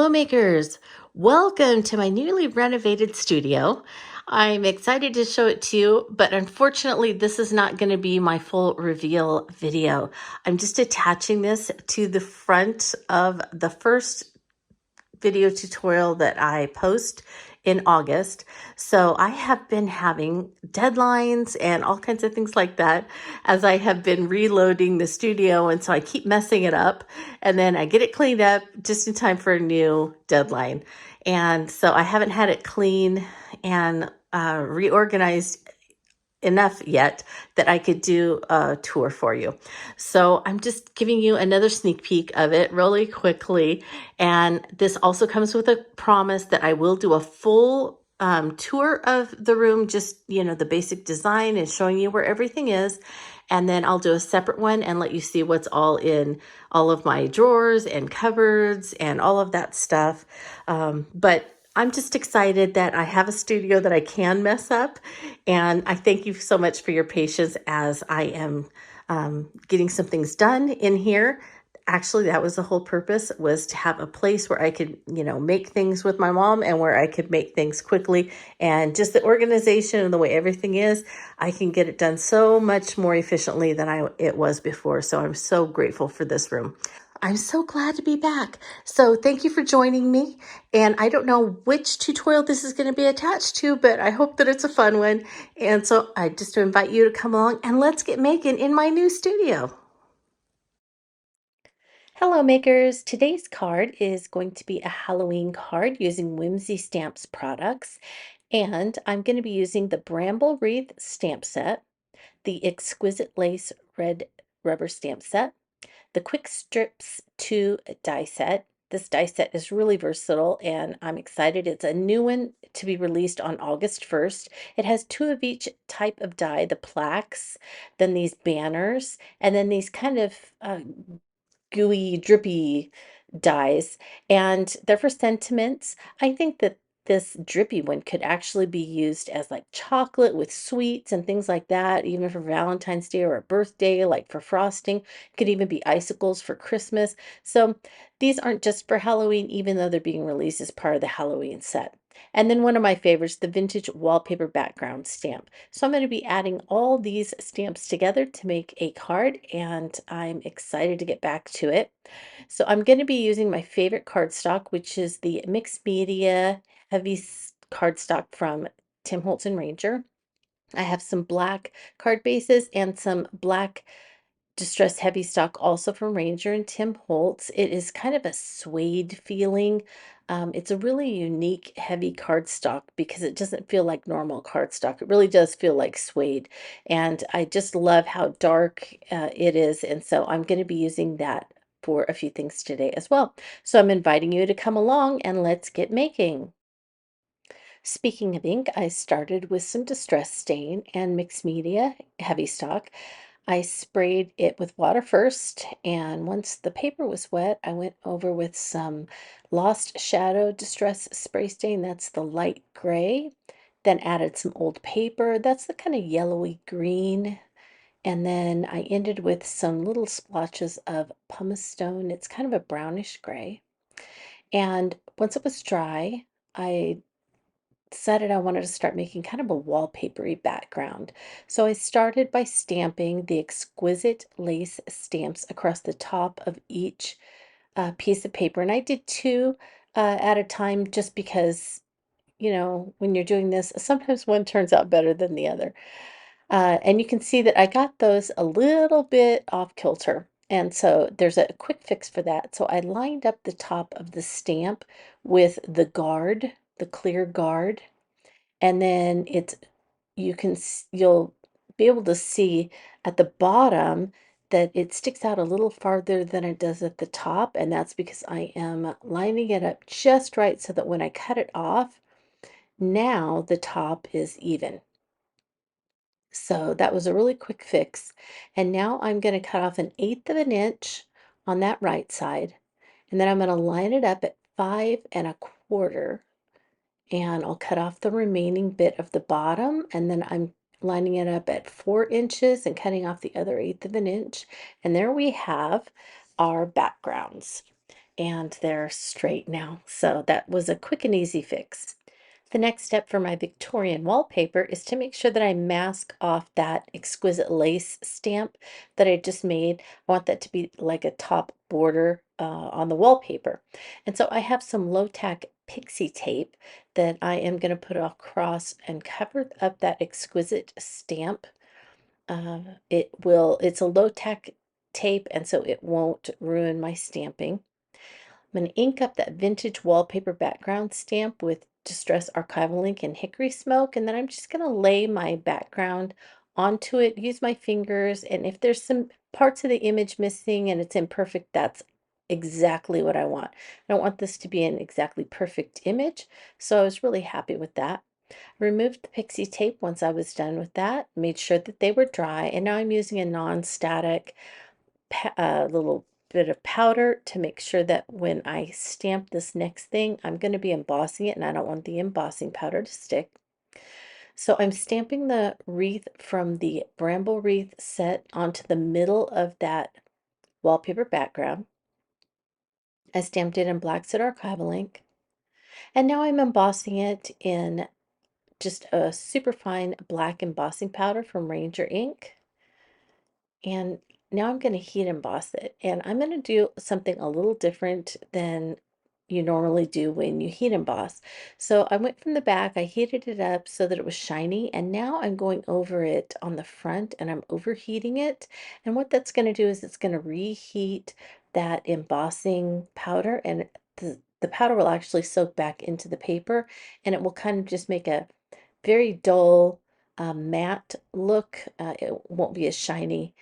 Hello, makers. Welcome to my newly renovated studio. I'm excited to show it to you, but unfortunately, this is not going to be my full reveal video. I'm just attaching this to the front of the first video tutorial that I post in August. So I have been having deadlines and all kinds of things like that as I have been reloading the studio. And so I keep messing it up and then I get it cleaned up just in time for a new deadline. And so I haven't had it clean and reorganized enough yet that I could do a tour for you. So I'm just giving you another sneak peek of it really quickly. And this also comes with a promise that I will do a full tour of the room, just, the basic design and showing you where everything is. And then I'll do a separate one and let you see what's all in all of my drawers and cupboards and all of that stuff. But I'm just excited that I have a studio that I can mess up. And I thank you so much for your patience as I am getting some things done in here. Actually, that was the whole purpose, was to have a place where I could, make things with my mom and where I could make things quickly. And just the organization and the way everything is, I can get it done so much more efficiently than it was before. So I'm so grateful for this room. I'm so glad to be back. So thank you for joining me. And I don't know which tutorial this is going to be attached to, but I hope that it's a fun one. And so I just invite you to come along and let's get making in my new studio. Hello makers, today's card is going to be a Halloween card using Whimsy Stamps products. And I'm going to be using the Bramble Wreath stamp set, the Exquisite Lace Red Rubber stamp set, the Quick Strips 2 die set. This die set is really versatile and I'm excited. It's a new one to be released on August 1st. It has 2 of each type of die, the plaques, then these banners, and then these kind of gooey, drippy dies. And they're for sentiments. I think that this drippy one could actually be used as like chocolate with sweets and things like that, even for Valentine's Day or a birthday, like for frosting. It could even be icicles for Christmas. So these aren't just for Halloween, even though they're being released as part of the Halloween set. And then one of my favorites, the vintage wallpaper background stamp. So I'm going to be adding all these stamps together to make a card, and I'm excited to get back to it. So I'm going to be using my favorite cardstock, which is the mixed media heavy cardstock from Tim Holtz and Ranger. I have some black card bases and some black distressed heavy stock also from Ranger and Tim Holtz. It is kind of a suede feeling. It's a really unique heavy cardstock because it doesn't feel like normal cardstock. It really does feel like suede. And I just love how dark it is. And so I'm going to be using that for a few things today as well. So I'm inviting you to come along and let's get making. Speaking of ink, I started with some Distress Stain and Mixed Media Heavy Stock. I sprayed it with water first, and once the paper was wet, I went over with some Lost Shadow Distress Spray Stain. That's the light gray. Then added some old paper. That's the kind of yellowy green. And then I ended with some little splotches of pumice stone. It's kind of a brownish gray. And once it was dry, I decided I wanted to start making kind of a wallpapery background. So I started by stamping the Exquisite lace stamps across the top of each piece of paper. And I did 2 at a time just because, when you're doing this, sometimes one turns out better than the other. And you can see that I got those a little bit off kilter. And so there's a quick fix for that. So I lined up the top of the stamp with the guard, the clear guard, and then you'll be able to see at the bottom that it sticks out a little farther than it does at the top, and that's because I am lining it up just right so that when I cut it off, now the top is even. So that was a really quick fix. And now I'm going to cut off 1/8 of an inch on that right side, and then I'm going to line it up at 5 1/4, and I'll cut off the remaining bit of the bottom, and then I'm lining it up at 4 inches and cutting off the other 1/8 of an inch. And there we have our backgrounds. and they're straight now. So that was a quick and easy fix. The next step for my Victorian wallpaper is to make sure that I mask off that exquisite lace stamp that I just made. I want that to be like a top border on the wallpaper. And so I have some low-tack pixie tape that I am going to put across and cover up that exquisite stamp. It's a low-tack tape, and so it won't ruin my stamping. I'm going to ink up that vintage wallpaper background stamp with Distress Archival ink and Hickory smoke, and then I'm just going to lay my background onto it, use my fingers, and if there's some parts of the image missing and it's imperfect, that's exactly what I want. I don't want this to be an exactly perfect image, so I was really happy with that. Removed the pixie tape once I was done with that, made sure that they were dry, and now I'm using a non-static little bit of powder to make sure that when I stamp this next thing, I'm going to be embossing it and I don't want the embossing powder to stick. So I'm stamping the wreath from the Bramble wreath set onto the middle of that wallpaper background. I stamped it in black soot archival ink. And now I'm embossing it in just a super fine black embossing powder from Ranger ink. And now I'm going to heat emboss it. And I'm going to do something a little different than you normally do when you heat emboss. So I went from the back, I heated it up so that it was shiny, and now I'm going over it on the front and I'm overheating it. And what that's going to do is it's going to reheat that embossing powder, and the powder will actually soak back into the paper, and it will kind of just make a very dull, matte look. It won't be as shiny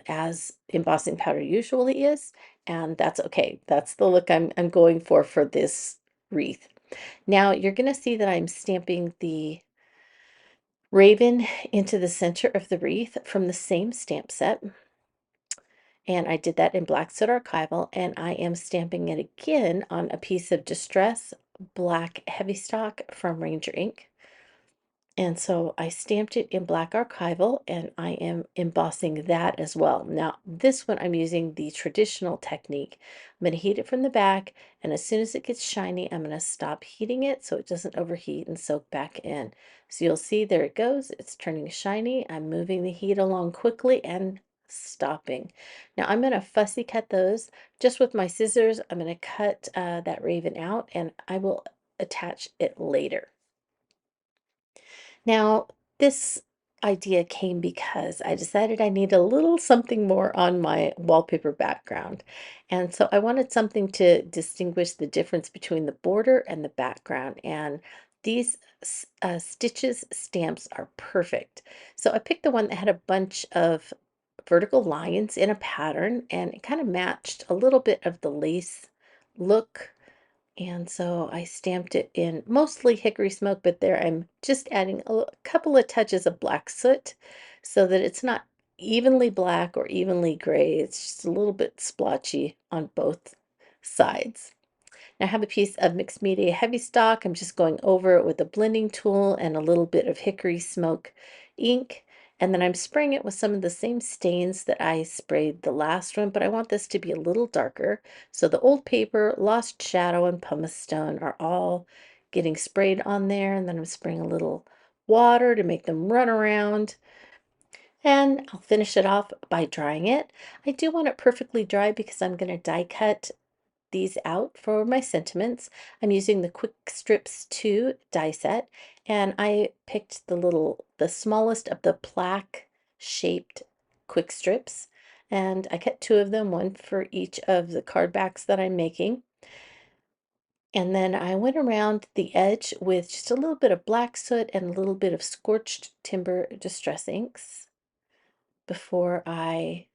as embossing powder usually is, and that's okay. That's the look I'm going for this wreath. Now you're going to see that I'm stamping the raven into the center of the wreath from the same stamp set. And I did that in black soot archival, and I am stamping it again on a piece of Distress black heavy stock from Ranger ink. And so I stamped it in black archival and I am embossing that as well. Now, this one I'm using the traditional technique. I'm going to heat it from the back, and as soon as it gets shiny, I'm going to stop heating it so it doesn't overheat and soak back in. So you'll see there it goes. It's turning shiny. I'm moving the heat along quickly and stopping. Now I'm going to fussy cut those just with my scissors. I'm going to cut that raven out and I will attach it later. Now, this idea came because I decided I need a little something more on my wallpaper background. And so I wanted something to distinguish the difference between the border and the background. And these Stitches stamps are perfect. So I picked the one that had a bunch of vertical lines in a pattern, and it kind of matched a little bit of the lace look, and so I stamped it in mostly hickory smoke, but there I'm just adding a couple of touches of black soot so that it's not evenly black or evenly gray. It's just a little bit splotchy on both sides. Now I have a piece of mixed media heavy stock. I'm just going over it with a blending tool and a little bit of hickory smoke ink. And then I'm spraying it with some of the same stains that I sprayed the last one, but I want this to be a little darker. So the old paper, lost shadow, and pumice stone are all getting sprayed on there. And then I'm spraying a little water to make them run around. And I'll finish it off by drying it. I do want it perfectly dry because I'm going to die cut these out for my sentiments. I'm using the Quick Strips 2 die set, and I picked the smallest of the plaque shaped quick strips, and I cut two of them, one for each of the card backs that I'm making. And then I went around the edge with just a little bit of black soot and a little bit of Scorched Timber Distress inks before I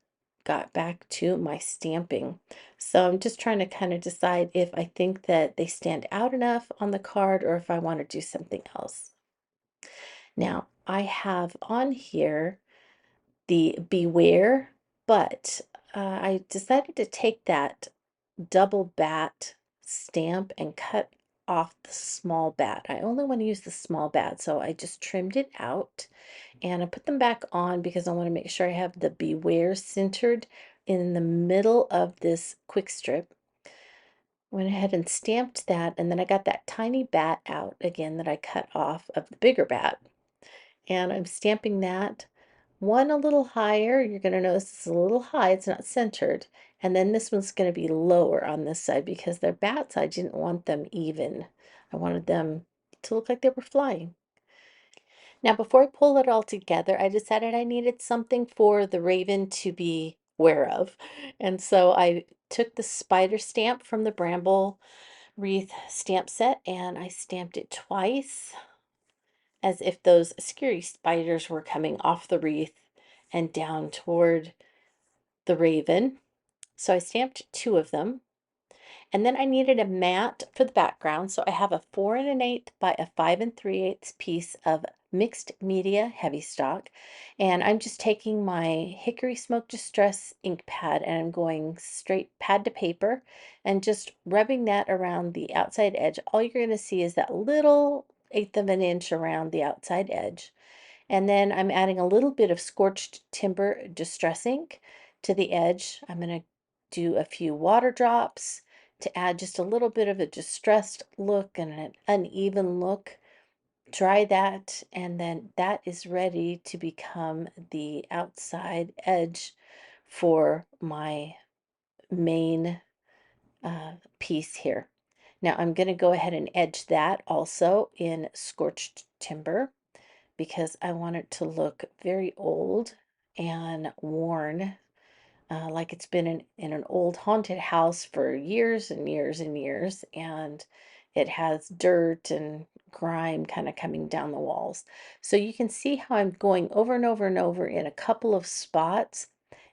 got back to my stamping. So I'm just trying to kind of decide if I think that they stand out enough on the card or if I want to do something else. Now, I have on here the Beware, but I decided to take that double bat stamp and cut off the small bat. I only want to use the small bat, so I just trimmed it out. And I put them back on because I want to make sure I have the Beware centered in the middle of this quick strip. Went ahead and stamped that, and then I got that tiny bat out again that I cut off of the bigger bat. And I'm stamping that one a little higher. You're going to notice it's a little high, it's not centered. And then this one's going to be lower on this side because they're bats. I didn't want them even. I wanted them to look like they were flying. Now, before I pull it all together, I decided I needed something for the raven to be aware of. And so I took the spider stamp from the Bramble Wreath stamp set and I stamped it twice as if those scary spiders were coming off the wreath and down toward the raven. So I stamped two of them. And then I needed a mat for the background. So I have a 4 1/8 by a 5 3/8 piece of mixed media heavy stock. And I'm just taking my Hickory Smoke Distress ink pad and I'm going straight pad to paper and just rubbing that around the outside edge. All you're going to see is that little 1/8 of an inch around the outside edge. And then I'm adding a little bit of Scorched Timber Distress ink to the edge. I'm going to do a few water drops to add just a little bit of a distressed look and an uneven look. Dry that, and then that is ready to become the outside edge for my main piece here. Now I'm going to go ahead and edge that also in Scorched Timber because I want it to look very old and worn, like it's been in an old haunted house for years and years and years, and it has dirt and grime kind of coming down the walls. So you can see how I'm going over and over and over in a couple of spots,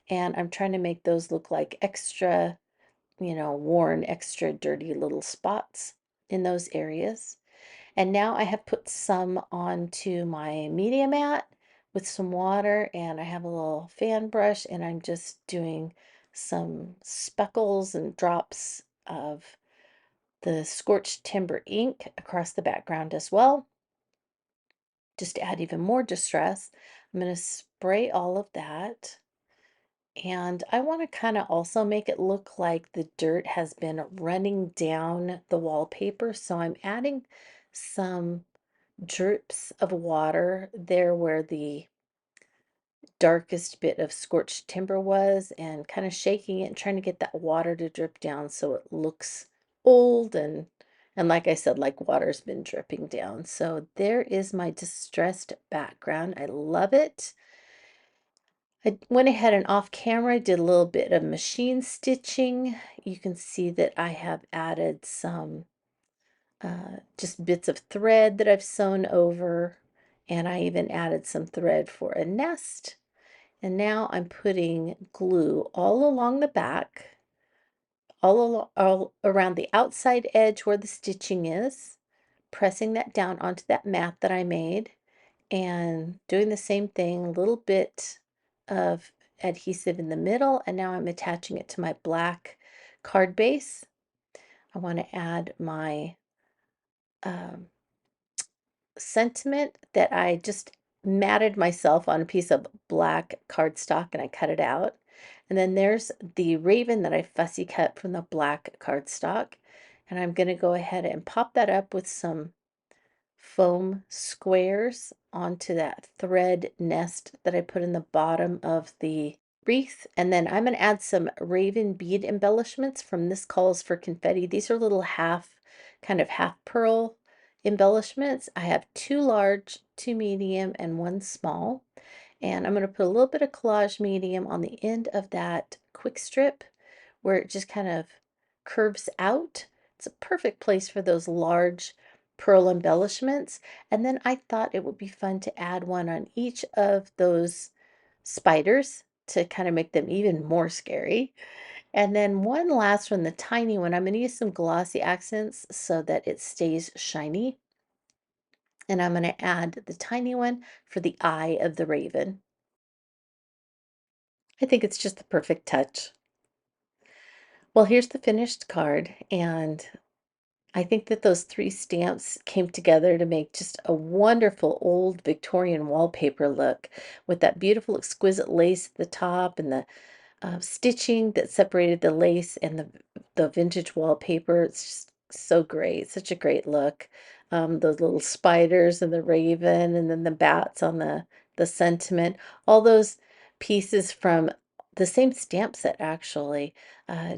and I'm trying to make those look like extra, worn, extra dirty little spots in those areas. And now I have put some onto my media mat with some water, and I have a little fan brush, and I'm just doing some speckles and drops of the Scorched Timber ink across the background as well, just to add even more distress. I'm going to spray all of that. And I want to kind of also make it look like the dirt has been running down the wallpaper. So I'm adding some drips of water there where the darkest bit of scorched timber was and kind of shaking it and trying to get that water to drip down so it looks old and like I said, like water's been dripping down. So there is my distressed background. I love it. I went ahead and off camera did a little bit of machine stitching. You can see that I have added some just bits of thread that I've sewn over, and I even added some thread for a nest. And now I'm putting glue all along the back, all around the outside edge where the stitching is, pressing that down onto that mat that I made, and doing the same thing, a little bit of adhesive in the middle, and now I'm attaching it to my black card base. I want to add my um, sentiment that I just matted myself on a piece of black cardstock and I cut it out. And then there's the raven that I fussy cut from the black cardstock. And I'm going to go ahead and pop that up with some foam squares onto that thread nest that I put in the bottom of the wreath. And then I'm going to add some raven bead embellishments from This Calls for Confetti. These are little kind of half pearl embellishments. I have two large, two medium, and one small. And I'm going to put a little bit of collage medium on the end of that quick strip where it just kind of curves out. It's a perfect place for those large pearl embellishments. And then I thought it would be fun to add one on each of those spiders to kind of make them even more scary. And then one last one, the tiny one, I'm going to use some glossy accents so that it stays shiny. And I'm going to add the tiny one for the eye of the raven. I think it's just the perfect touch. Well, here's the finished card, and I think that those three stamps came together to make just a wonderful old Victorian wallpaper look with that beautiful exquisite lace at the top and the stitching that separated the lace and the the vintage wallpaper. It's just so great, such a great look. Those little spiders and the raven, and then the bats on the sentiment. All those pieces from the same stamp set actually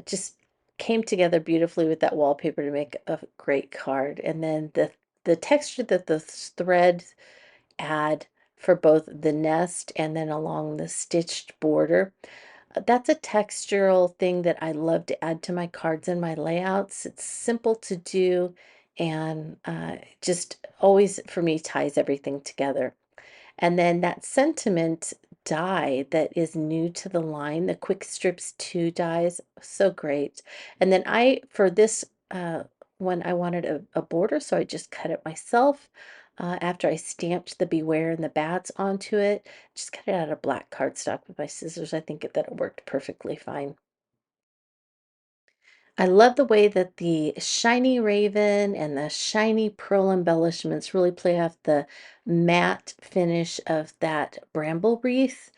just came together beautifully with that wallpaper to make a great card. And then the texture that the threads add for both the nest and then along the stitched border. That's a textural thing that I love to add to my cards and my layouts. It's simple to do and just always for me ties everything together. And then that sentiment die that is new to the line, the Quick Strips 2 dies, so great. And then for this one, I wanted a border, so I just cut it myself. After I stamped the Beware and the bats onto it, just cut it out of black cardstock with my scissors. I think that it worked perfectly fine. I love the way that the shiny raven and the shiny pearl embellishments really play off the matte finish of that bramble wreath.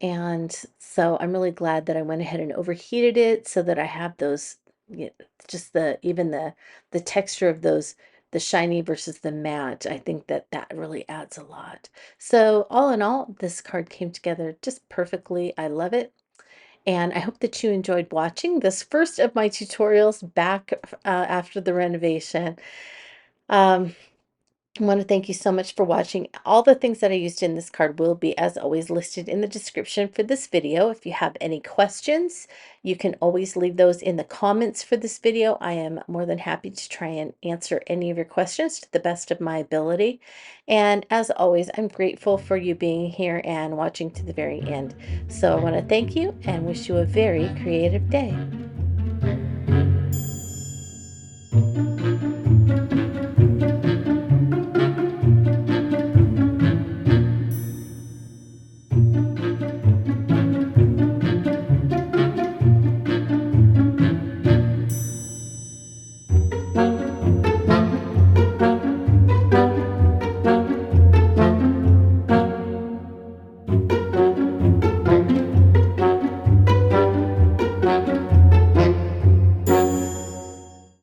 And so I'm really glad that I went ahead and overheated it so that I have those, y- just even the texture of those, the shiny versus the matte. I think that that really adds a lot. So all in all, this card came together just perfectly. I love it. And I hope that you enjoyed watching this first of my tutorials back after the renovation. Um, I want to thank you so much for watching. All the things that I used in this card will be, as always, listed in the description for this video. If you have any questions, you can always leave those in the comments for this video. I am more than happy to try and answer any of your questions to the best of my ability. And as always, I'm grateful for you being here and watching to the very end. So I want to thank you and wish you a very creative day.